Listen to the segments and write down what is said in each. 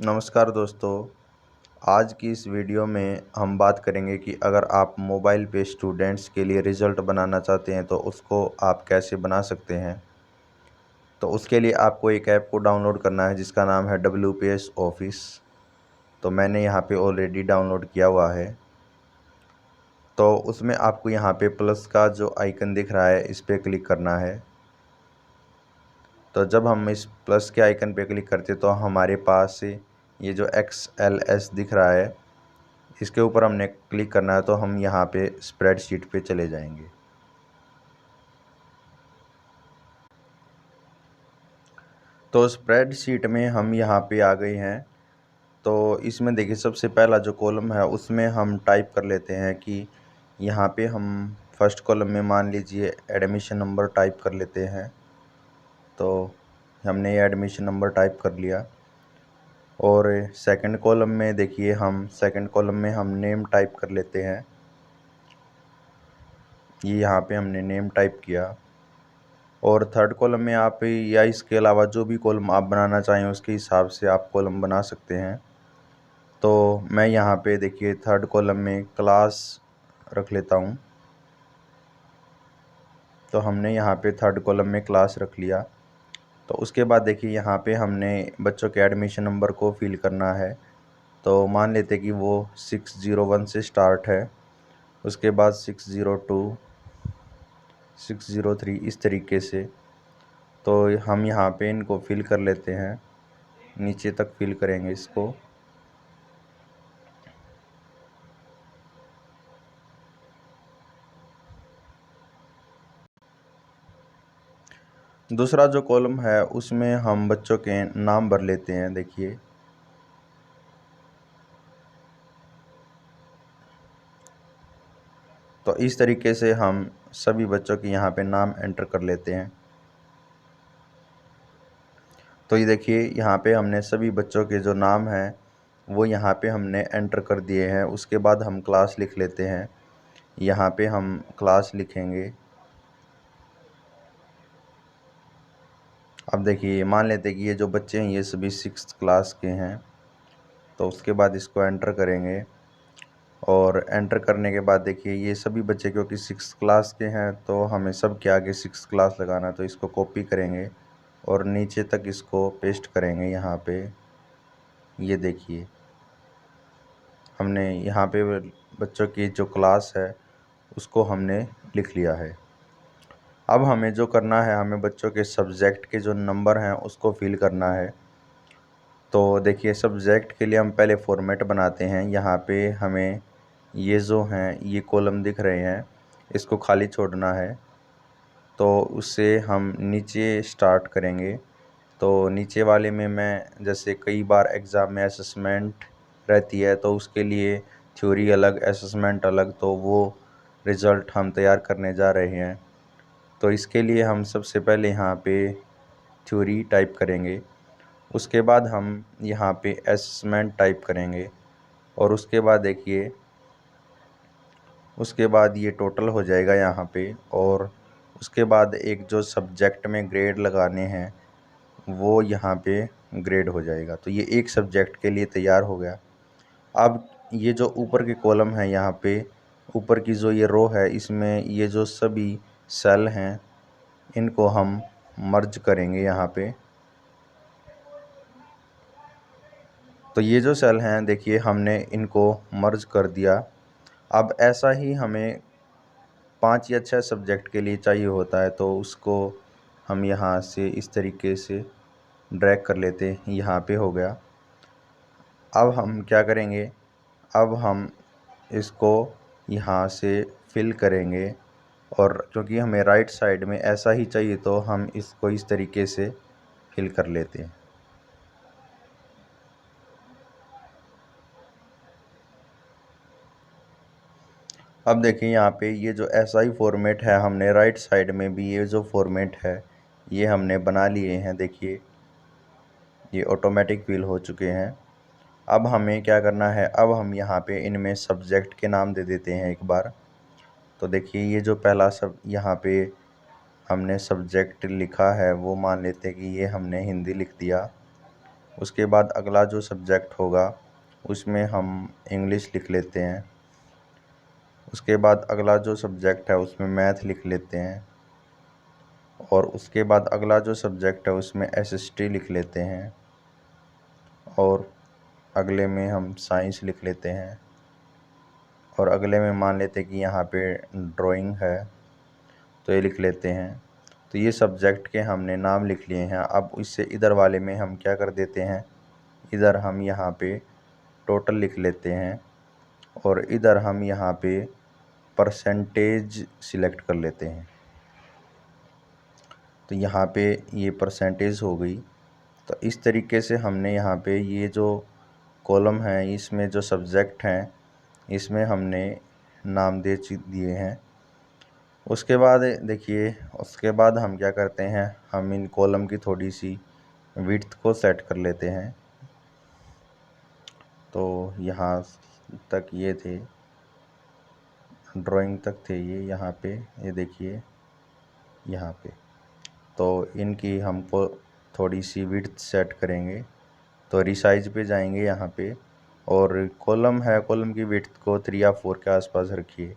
नमस्कार दोस्तों। आज की इस वीडियो में हम बात करेंगे कि अगर आप मोबाइल पे स्टूडेंट्स के लिए रिज़ल्ट बनाना चाहते हैं तो उसको आप कैसे बना सकते हैं। तो उसके लिए आपको एक ऐप को डाउनलोड करना है जिसका नाम है WPS ऑफिस। तो मैंने यहाँ पे ऑलरेडी डाउनलोड किया हुआ है। तो उसमें आपको यहाँ पे प्लस का जो आइकन दिख रहा है इस पर क्लिक करना है। तो जब हम इस प्लस के आइकन पे क्लिक करते तो हमारे पास ये जो XLS दिख रहा है इसके ऊपर हमने क्लिक करना है। तो हम यहाँ पे स्प्रेडशीट पे चले जाएंगे। तो स्प्रेडशीट में हम यहाँ पे आ गए हैं। तो इसमें देखिए सबसे पहला जो कॉलम है उसमें हम टाइप कर लेते हैं कि यहाँ पे हम फर्स्ट कॉलम में मान लीजिए एडमिशन नंबर टाइप कर लेते हैं। तो हमने ये एडमिशन नंबर टाइप कर लिया। और सेकंड कॉलम में देखिए हम सेकंड कॉलम में हम नेम टाइप कर लेते हैं। ये यहाँ पे हमने नेम टाइप किया। और थर्ड कॉलम में आप या इसके अलावा जो भी कॉलम आप बनाना चाहें उसके हिसाब से आप कॉलम बना सकते हैं। तो मैं यहाँ पे देखिए थर्ड कॉलम में क्लास रख लेता हूँ। तो हमने यहाँ पे थर्ड कॉलम में क्लास रख लिया। तो उसके बाद देखिए यहाँ पे हमने बच्चों के एडमिशन नंबर को फिल करना है। तो मान लेते कि वो 601 से स्टार्ट है, उसके बाद 602 603 इस तरीके से। तो हम यहाँ पे इनको फिल कर लेते हैं, नीचे तक फिल करेंगे इसको। दूसरा जो कॉलम है उसमें हम बच्चों के नाम भर लेते हैं। देखिए तो इस तरीके से हम सभी बच्चों के यहाँ पे नाम एंटर कर लेते हैं। तो ये देखिए यहाँ पे हमने सभी बच्चों के जो नाम हैं वो यहाँ पे हमने एंटर कर दिए हैं। उसके बाद हम क्लास लिख लेते हैं। यहाँ पे हम क्लास लिखेंगे। अब देखिए मान लेते हैं कि ये जो बच्चे हैं ये सभी 6th क्लास के हैं। तो उसके बाद इसको एंटर करेंगे। और एंटर करने के बाद देखिए ये सभी बच्चे क्योंकि 6th क्लास के हैं तो हमें सब के आगे 6th क्लास लगाना। तो इसको कॉपी करेंगे और नीचे तक इसको पेस्ट करेंगे। यहाँ पे ये देखिए हमने यहाँ पे बच्चों की जो क्लास है उसको हमने लिख लिया है। अब हमें जो करना है, हमें बच्चों के सब्जेक्ट के जो नंबर हैं उसको फिल करना है। तो देखिए सब्जेक्ट के लिए हम पहले फॉर्मेट बनाते हैं। यहाँ पे हमें ये जो हैं ये कॉलम दिख रहे हैं इसको खाली छोड़ना है। तो उससे हम नीचे स्टार्ट करेंगे। तो नीचे वाले में मैं जैसे कई बार एग्ज़ाम में असेसमेंट रहती है तो उसके लिए थ्योरी अलग असेसमेंट अलग, तो वो रिज़ल्ट हम तैयार करने जा रहे हैं। तो इसके लिए हम सबसे पहले यहाँ पे थ्योरी टाइप करेंगे। उसके बाद हम यहाँ पे असेसमेंट टाइप करेंगे। और उसके बाद देखिए उसके बाद ये टोटल हो जाएगा यहाँ पे। और उसके बाद एक जो सब्जेक्ट में ग्रेड लगाने हैं वो यहाँ पे ग्रेड हो जाएगा। तो ये एक सब्जेक्ट के लिए तैयार हो गया। अब ये जो ऊपर के कॉलम है यहाँ पे ऊपर की जो ये रो है इसमें ये जो सभी सेल हैं इनको हम मर्ज करेंगे यहाँ पे। तो ये जो सेल हैं देखिए हमने इनको मर्ज कर दिया। अब ऐसा ही हमें 5 या 6 सब्जेक्ट के लिए चाहिए होता है। तो उसको हम यहाँ से इस तरीके से ड्रैग कर लेते हैं, यहाँ पे हो गया। अब हम क्या करेंगे, अब हम इसको यहाँ से फिल करेंगे। और क्योंकि हमें राइट साइड में ऐसा ही चाहिए तो हम इसको इस तरीके से फिल कर लेते हैं। अब देखिए यहाँ पे ये जो ऐसा ही फॉर्मेट है हमने राइट साइड में भी ये जो फॉर्मेट है ये हमने बना लिए हैं। देखिए ये ऑटोमेटिक फिल हो चुके हैं। अब हमें क्या करना है, अब हम यहाँ पे इनमें सब्जेक्ट के नाम दे देते हैं एक बार। तो देखिए ये जो पहला सब यहाँ पे हमने सब्जेक्ट लिखा है वो मान लेते हैं कि ये हमने हिंदी लिख दिया। उसके बाद अगला जो सब्जेक्ट होगा उसमें हम इंग्लिश लिख लेते हैं। उसके बाद अगला जो सब्जेक्ट है उसमें मैथ लिख लेते हैं। और उसके बाद अगला जो सब्जेक्ट है उसमें एसएसटी लिख लेते हैं। और अगले में हम साइंस लिख लेते हैं। और अगले में मान लेते हैं कि यहाँ पे ड्राइंग है तो ये लिख लेते हैं। तो ये सब्जेक्ट के हमने नाम लिख लिए हैं। अब इससे इधर वाले में हम क्या कर देते हैं, इधर हम यहाँ पे टोटल लिख लेते हैं। और इधर हम यहाँ पे परसेंटेज सिलेक्ट कर लेते हैं। तो यहाँ पे ये परसेंटेज हो गई। तो इस तरीके से हमने यहाँ पे ये जो कॉलम है इसमें जो सब्जेक्ट हैं इसमें हमने नाम दे दिए हैं। उसके बाद देखिए, उसके बाद हम क्या करते हैं, हम इन कॉलम की थोड़ी सी विड्थ को सेट कर लेते हैं। तो यहाँ तक ये थे, ड्राइंग तक थे ये, यहाँ पे ये देखिए यहाँ पे। तो इनकी हमको थोड़ी सी विड्थ सेट करेंगे। तो रिसाइज पे जाएंगे यहाँ पे, और कॉलम है, कॉलम की विड्थ को 3 या 4 के आसपास रखिए।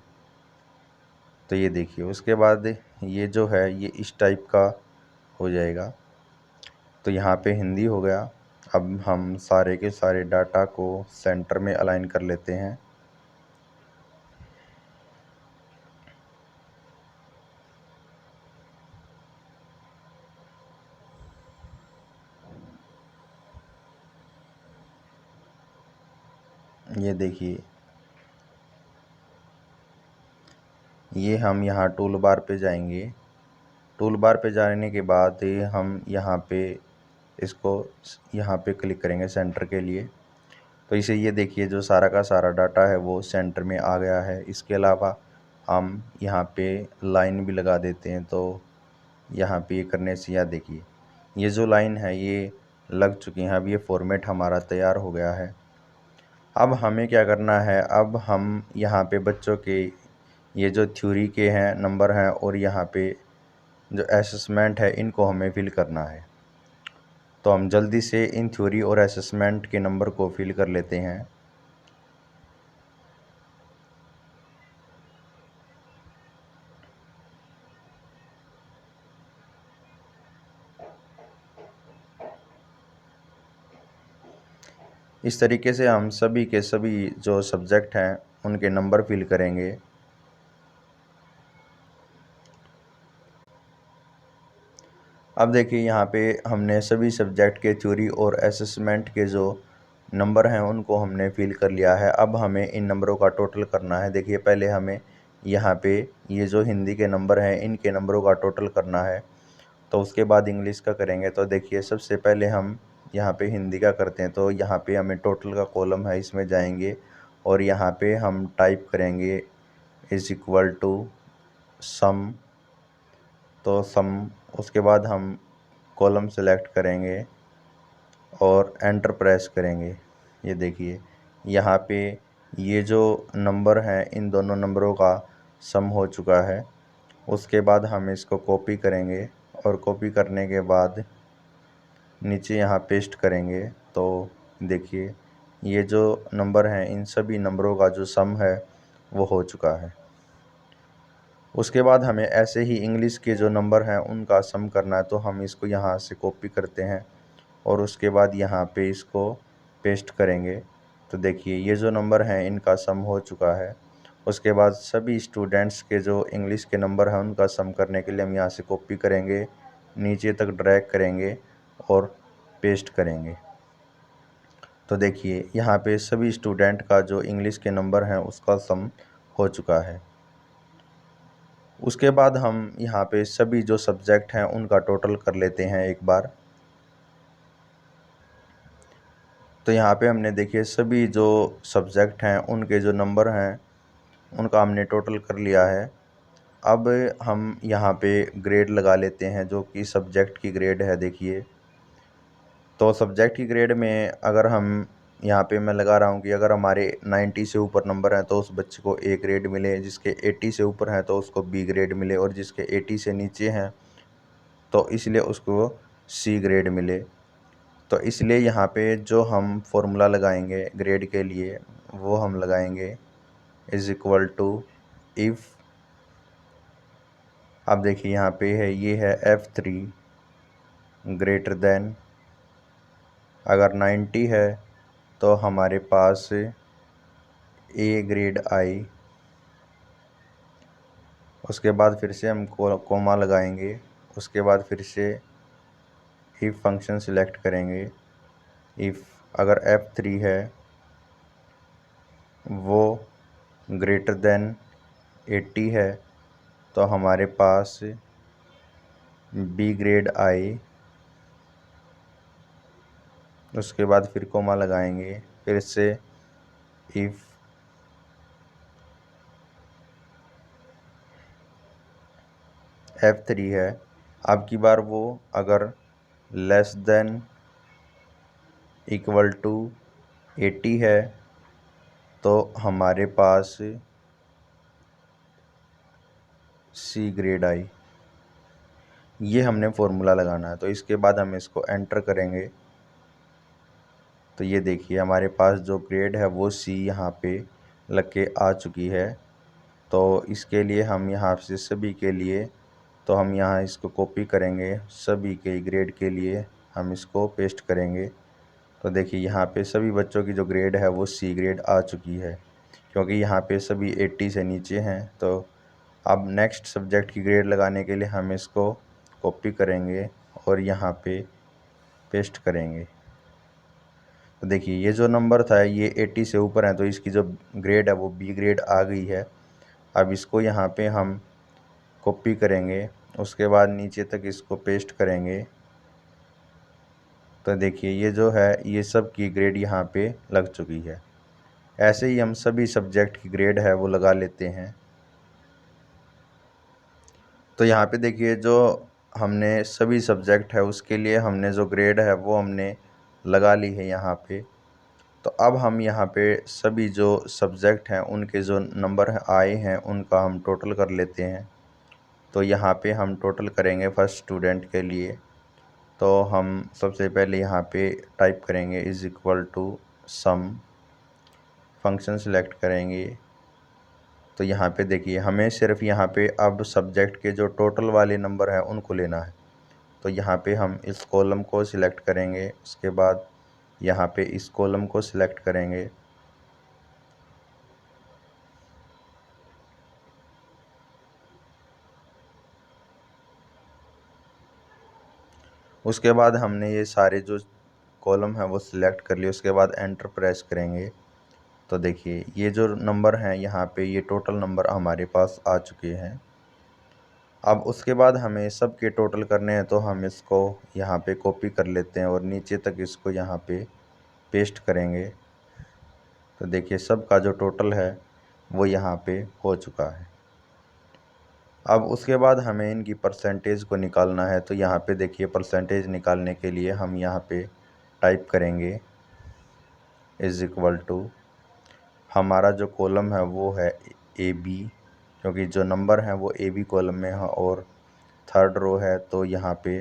तो ये देखिए, उसके बाद ये जो है ये इस टाइप का हो जाएगा। तो यहाँ पे हिंदी हो गया। अब हम सारे के सारे डाटा को सेंटर में अलाइन कर लेते हैं। ये देखिए, ये हम यहाँ टूल बार पे जाएंगे। टूल बार पे जाने के बाद हम यहाँ पे इसको यहाँ पे क्लिक करेंगे सेंटर के लिए। तो इसे ये देखिए, जो सारा का सारा डाटा है वो सेंटर में आ गया है। इसके अलावा हम यहाँ पे लाइन भी लगा देते हैं। तो यहाँ पे ये करने से यह देखिए, ये जो लाइन है ये लग चुकी है। अब ये फॉर्मेट हमारा तैयार हो गया है। अब हमें क्या करना है, अब हम यहाँ पे बच्चों के ये जो थ्योरी के हैं नंबर हैं और यहाँ पे जो असेसमेंट है इनको हमें फिल करना है। तो हम जल्दी से इन थ्योरी और असेसमेंट के नंबर को फिल कर लेते हैं। इस तरीके से हम सभी के सभी जो सब्जेक्ट हैं उनके नंबर फिल करेंगे। अब देखिए, यहाँ पे हमने सभी सब्जेक्ट के थ्योरी और असेसमेंट के जो नंबर हैं उनको हमने फिल कर लिया है। अब हमें इन नंबरों का टोटल करना है। देखिए, पहले हमें यहाँ पे ये जो हिंदी के नंबर हैं इनके नंबरों का टोटल करना है। तो उसके बाद इंग्लिश का करेंगे। तो देखिए, सबसे पहले हम यहाँ पे हिंदी का करते हैं। तो यहाँ पे हमें टोटल का कॉलम है, इसमें जाएंगे और यहाँ पे हम टाइप करेंगे =, सम। तो सम, उसके बाद हम कॉलम सेलेक्ट करेंगे और एंटर प्रेस करेंगे। ये देखिए, यहाँ पे ये जो नंबर हैं इन दोनों नंबरों का सम हो चुका है। उसके बाद हम इसको कॉपी करेंगे और कॉपी करने के बाद नीचे यहाँ पेस्ट करेंगे। तो देखिए, ये जो नंबर हैं इन सभी नंबरों का जो सम है वो हो चुका है। उसके बाद हमें ऐसे ही इंग्लिश के जो नंबर हैं उनका सम करना है। तो हम इसको यहाँ से कॉपी करते हैं और उसके बाद यहाँ पे इसको पेस्ट करेंगे। तो देखिए, ये जो नंबर हैं इनका सम हो चुका है। उसके बाद सभी स्टूडेंट्स के जो इंग्लिश के नंबर हैं उनका सम करने के लिए हम यहाँ से कॉपी करेंगे, नीचे तक ड्रैग करेंगे और पेस्ट करेंगे। तो देखिए, यहाँ पे सभी स्टूडेंट का जो इंग्लिश के नंबर हैं उसका सम हो चुका है। उसके बाद हम यहाँ पे सभी जो सब्जेक्ट हैं उनका टोटल कर लेते हैं एक बार। तो यहाँ पे हमने देखिए सभी जो सब्जेक्ट हैं उनके जो नंबर हैं उनका हमने टोटल कर लिया है। अब हम यहाँ पे ग्रेड लगा लेते हैं, जो कि सब्जेक्ट की ग्रेड है। देखिए, तो सब्जेक्ट की ग्रेड में अगर हम यहाँ पे मैं लगा रहा हूँ कि अगर हमारे 90 से ऊपर नंबर हैं तो उस बच्चे को ए ग्रेड मिले, जिसके 80 से ऊपर हैं तो उसको बी ग्रेड मिले, और जिसके 80 से नीचे हैं तो इसलिए उसको सी ग्रेड मिले। तो इसलिए यहाँ पे जो हम फॉर्मूला लगाएंगे ग्रेड के लिए वो हम लगाएंगे इज़ इक्वल टू इफ़। अब देखिए यहाँ पे है, ये है F3 ग्रेटर देन, अगर 90 है तो हमारे पास ए ग्रेड आई। उसके बाद फिर से हम कोमा लगाएंगे, उसके बाद फिर से इफ़ फंक्शन सिलेक्ट करेंगे। इफ़ अगर F3 है वो ग्रेटर देन 80 है तो हमारे पास बी ग्रेड आई। उसके बाद फिर कोमा लगाएंगे, फिर से इफ़ F3 है, अब की बार वो अगर लेस देन इक्वल टू 80 है तो हमारे पास सी ग्रेड आई। ये हमने फॉर्मूला लगाना है। तो इसके बाद हम इसको एंटर करेंगे तो ये देखिए हमारे पास जो ग्रेड है वो सी यहाँ पे लग के आ चुकी है। तो इसके लिए हम यहाँ से सभी के लिए, तो हम यहाँ इसको कॉपी करेंगे, सभी के ग्रेड के लिए हम इसको पेस्ट करेंगे। तो देखिए यहाँ पे सभी बच्चों की जो ग्रेड है वो सी ग्रेड आ चुकी है, क्योंकि यहाँ पे सभी 80 से नीचे हैं। तो अब नेक्स्ट सब्जेक्ट की ग्रेड लगाने के लिए हम इसको कॉपी करेंगे और यहाँ पे पेस्ट करेंगे। तो देखिए ये जो नंबर था ये 80 से ऊपर है, तो इसकी जो ग्रेड है वो बी ग्रेड आ गई है। अब इसको यहाँ पे हम कॉपी करेंगे, उसके बाद नीचे तक इसको पेस्ट करेंगे। तो देखिए ये जो है ये सब की ग्रेड यहाँ पे लग चुकी है। ऐसे ही हम सभी सब्जेक्ट की ग्रेड है वो लगा लेते हैं। तो यहाँ पे देखिए जो हमने सभी सब्जेक्ट है उसके लिए हमने जो ग्रेड है वो हमने लगा ली है यहाँ पे। तो अब हम यहाँ पे सभी जो सब्जेक्ट हैं उनके जो नंबर आए हैं उनका हम टोटल कर लेते हैं। तो यहाँ पे हम टोटल करेंगे फर्स्ट स्टूडेंट के लिए। तो हम सबसे पहले यहाँ पे टाइप करेंगे is equal to sum, function select करेंगे। तो यहाँ पे देखिए हमें सिर्फ यहाँ पे अब सब्जेक्ट के जो टोटल वाले नंबर हैं उनको लेना है। तो यहाँ पे हम इस कॉलम को सिलेक्ट करेंगे, उसके बाद यहाँ पे इस कॉलम को सिलेक्ट करेंगे। उसके बाद हमने ये सारे जो कॉलम हैं वो सिलेक्ट कर लिए, उसके बाद एंटर प्रेस करेंगे। तो देखिए ये जो नंबर हैं यहाँ पे ये टोटल नंबर हमारे पास आ चुके हैं। अब उसके बाद हमें सब के टोटल करने हैं, तो हम इसको यहाँ पे कॉपी कर लेते हैं और नीचे तक इसको यहाँ पे पेस्ट करेंगे। तो देखिए सब का जो टोटल है वो यहाँ पे हो चुका है। अब उसके बाद हमें इनकी परसेंटेज को निकालना है। तो यहाँ पे देखिए परसेंटेज निकालने के लिए हम यहाँ पे टाइप करेंगे इज़ इक्वल टू, हमारा जो कॉलम है वो है ए बी, क्योंकि जो नंबर हैं वो ए बी कॉलम में है, और थर्ड रो है तो यहाँ पे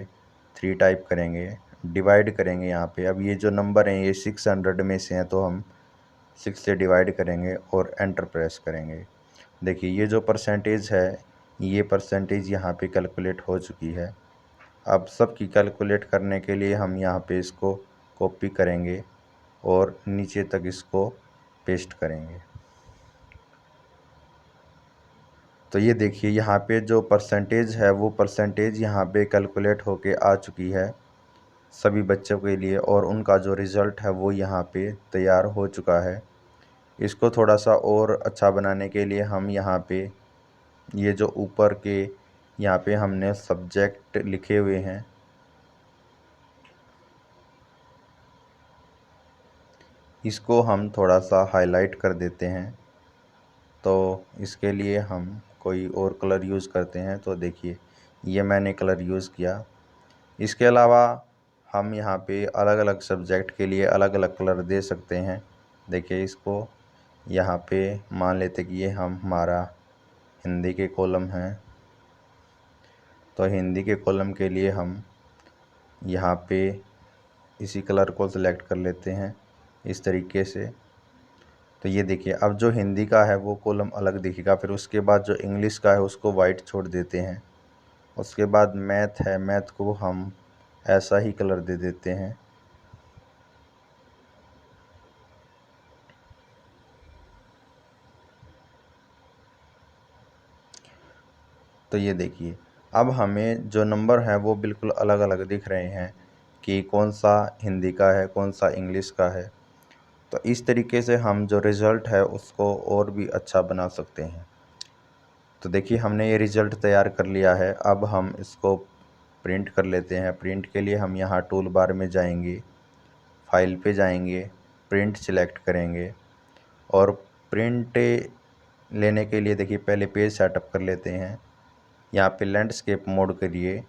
3 टाइप करेंगे, डिवाइड करेंगे यहाँ पे। अब ये जो नंबर हैं ये 600 में से हैं तो हम 6 से डिवाइड करेंगे और एंटर प्रेस करेंगे। देखिए ये जो परसेंटेज है ये परसेंटेज यहाँ पे कैलकुलेट हो चुकी है। अब सब की कैलकुलेट करने के लिए हम यहाँ पे इसको कॉपी करेंगे और नीचे तक इसको पेस्ट करेंगे। तो ये देखिए यहाँ पे जो परसेंटेज है वो परसेंटेज यहाँ पे कैलकुलेट होके आ चुकी है सभी बच्चों के लिए, और उनका जो रिज़ल्ट है वो यहाँ पे तैयार हो चुका है। इसको थोड़ा सा और अच्छा बनाने के लिए हम यहाँ पे ये जो ऊपर के यहाँ पे हमने सब्जेक्ट लिखे हुए हैं, इसको हम थोड़ा सा हाईलाइट कर देते हैं। तो इसके लिए हम कोई और कलर यूज़ करते हैं। तो देखिए ये मैंने कलर यूज़ किया। इसके अलावा हम यहाँ पे अलग अलग सब्जेक्ट के लिए अलग अलग कलर दे सकते हैं। देखिए इसको यहाँ पे मान लेते कि ये हम हमारा हिंदी के कॉलम हैं, तो हिंदी के कॉलम के लिए हम यहाँ पे इसी कलर को सिलेक्ट कर लेते हैं इस तरीके से। तो ये देखिए अब जो हिंदी का है वो कॉलम अलग दिखेगा। फिर उसके बाद जो इंग्लिश का है उसको वाइट छोड़ देते हैं। उसके बाद मैथ है, मैथ को हम ऐसा ही कलर दे देते हैं। तो ये देखिए अब हमें जो नंबर हैं वो बिल्कुल अलग अलग दिख रहे हैं कि कौन सा हिंदी का है, कौन सा इंग्लिश का है। तो इस तरीके से हम जो रिज़ल्ट है उसको और भी अच्छा बना सकते हैं। तो देखिए हमने ये रिज़ल्ट तैयार कर लिया है। अब हम इसको प्रिंट कर लेते हैं। प्रिंट के लिए हम यहाँ टूल बार में जाएंगे, फाइल पे जाएंगे, प्रिंट सिलेक्ट करेंगे और प्रिंट लेने के लिए देखिए पहले पेज सेटअप कर लेते हैं। यहाँ पे लैंडस्केप मोड करिए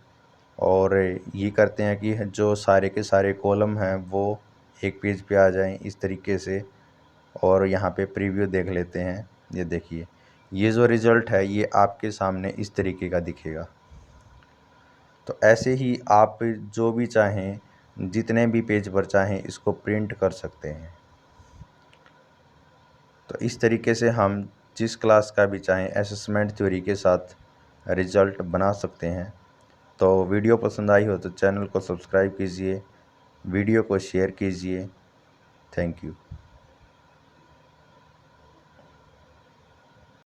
और ये करते हैं कि जो सारे के सारे कॉलम हैं वो एक पेज पे आ जाएं इस तरीके से। और यहाँ पे प्रीव्यू देख लेते हैं। ये देखिए ये जो रिज़ल्ट है ये आपके सामने इस तरीके का दिखेगा। तो ऐसे ही आप जो भी चाहें, जितने भी पेज पर चाहें इसको प्रिंट कर सकते हैं। तो इस तरीके से हम जिस क्लास का भी चाहें असेसमेंट थ्योरी के साथ रिज़ल्ट बना सकते हैं। तो वीडियो पसंद आई हो तो चैनल को सब्सक्राइब कीजिए, वीडियो को शेयर कीजिए। Thank you.